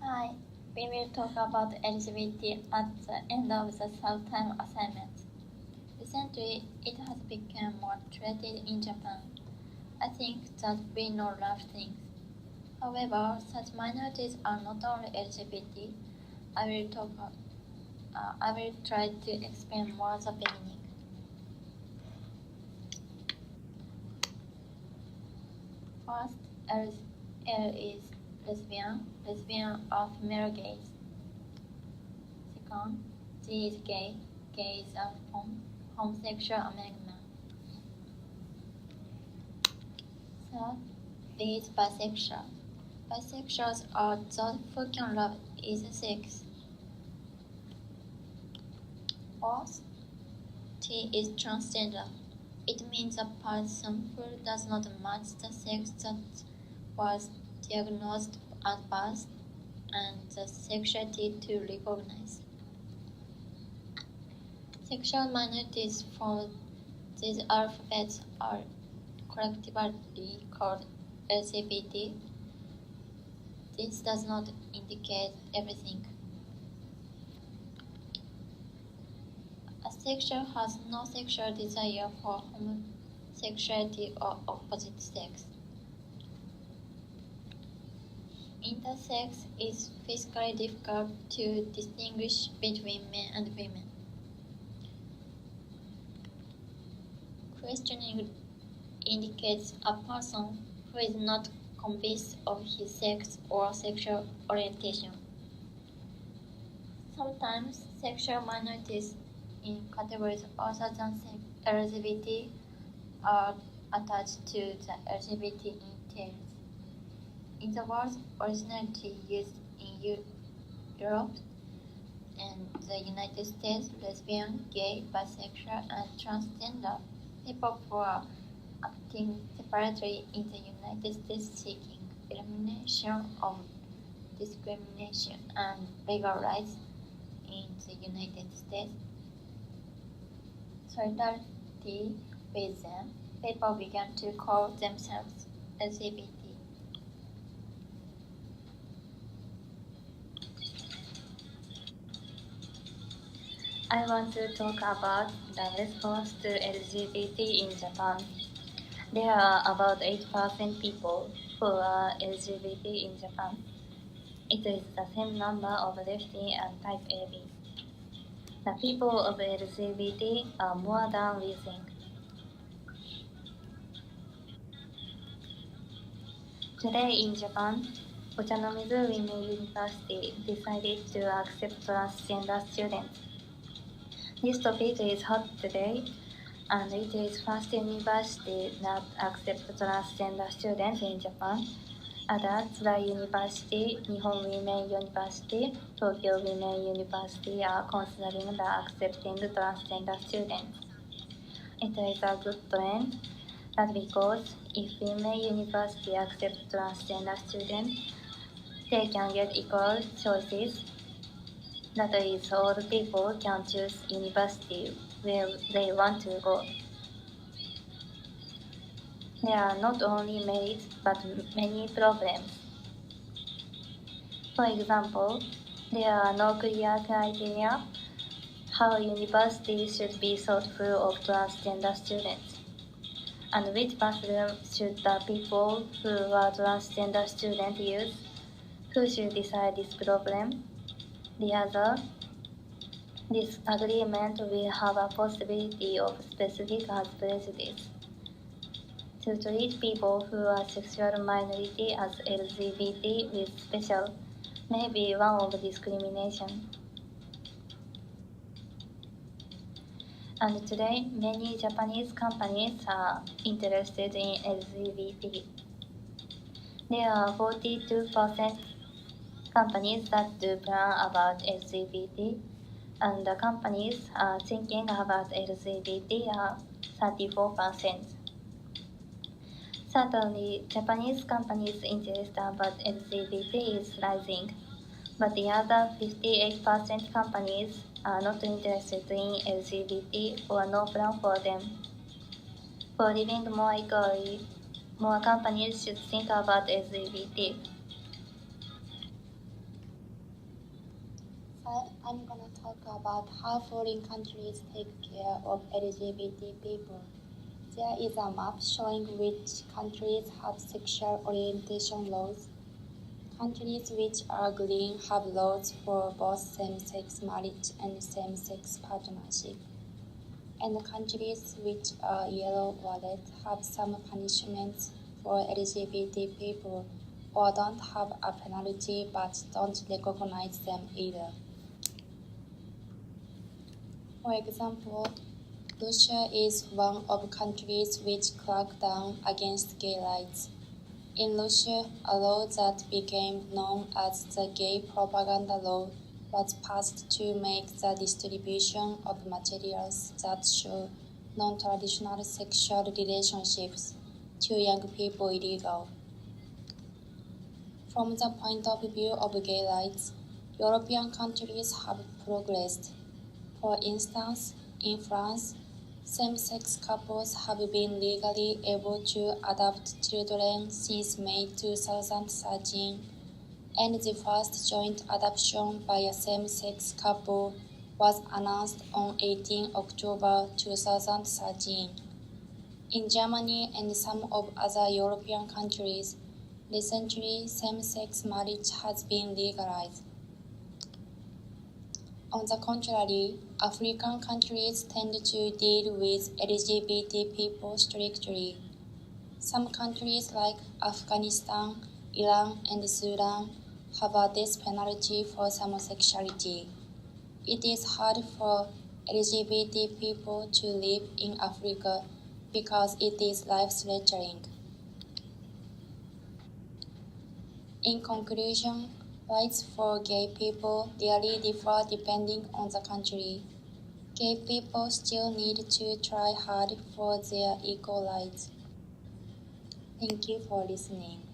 Hi, we will talk about LGBT at the end of the self-time assignment. Recently, it has become more treated in Japan. I think that we know a lot of things. However, such minorities are not only LGBT. I will try to explain more the beginning. First, L is lesbian or female gays. Second, G is gay, gay is a homosexual among men. Third, B is bisexual. Bisexuals are those who can love either sex. Fourth, T is transgender. It means a person who does not match the sex that was diagnosed at birth and the sexuality to recognize. Sexual minorities for these alphabets are collectively called LGBT. This does not indicate everything. Asexual has no sexual desire for homosexuality or opposite sex. Intersex is physically difficult to distinguish between men and women. Questioning indicates a person who is not convinced of his sex or sexual orientation. Sometimes sexual minorities in categories other than LGBT are attached to the LGBT in tails. In the words originally used in Europe and the United States, lesbian, gay, bisexual, and transgender people who are acting separately in the United States seeking elimination of discrimination and legal rights in the United States. Solidarity with them, people began to call themselves LGBT. I want to talk about the response to LGBT in Japan. There are about 8% people who are LGBT in Japan. It is the same number of lefty and type AB. The people of LGBT are more than we think. Today in Japan, Ochanomizu Women University decided to accept transgender students. This topic is hot today, and it is first university that accepts transgender students in Japan. Others, the University, Nihon Women University, Tokyo Women University are considering the accepting transgender students. It is a good trend that because if women university accept transgender students, they can get equal choices. That is, all people can choose university where they want to go. There are not only merits but many problems. For example, there are no clear criteria how universities should be thoughtful of transgender students, and which bathroom should the people who are transgender students use. Who should decide this problem? The other disagreement will have a possibility of specific as prejudice. To treat people who are sexual minority as LGBT with special may be one of discrimination. And today, many Japanese companies are interested in LGBT. There are 42% companies that do plan about LGBT, and the companies are thinking about LGBT are 34%. Certainly, Japanese companies' interest about LGBT is rising, but the other 58% companies are not interested in LGBT or no plan for them. For living more equally, more companies should think about LGBT. Hi, I'm gonna talk about how foreign countries take care of LGBT people. There is a map showing which countries have sexual orientation laws. Countries which are green have laws for both same-sex marriage and same-sex partnership. And countries which are yellow or red have some punishments for LGBT people or don't have a penalty but don't recognize them either. For example, Russia is one of countries which crack down against gay rights. In Russia, a law that became known as the Gay Propaganda Law was passed to make the distribution of materials that show non-traditional sexual relationships to young people illegal. From the point of view of gay rights, European countries have progressed. For instance, in France, same-sex couples have been legally able to adopt children since May 2013, and the first joint adoption by a same-sex couple was announced on 18 October 2013. In Germany and some of other European countries, recently same-sex marriage has been legalized. On the contrary, African countries tend to deal with LGBT people strictly. Some countries like Afghanistan, Iran, and Sudan have a death penalty for homosexuality. It is hard for LGBT people to live in Africa because it is life-threatening. In conclusion, rights for gay people really differ depending on the country. Gay people still need to try hard for their equal rights. Thank you for listening.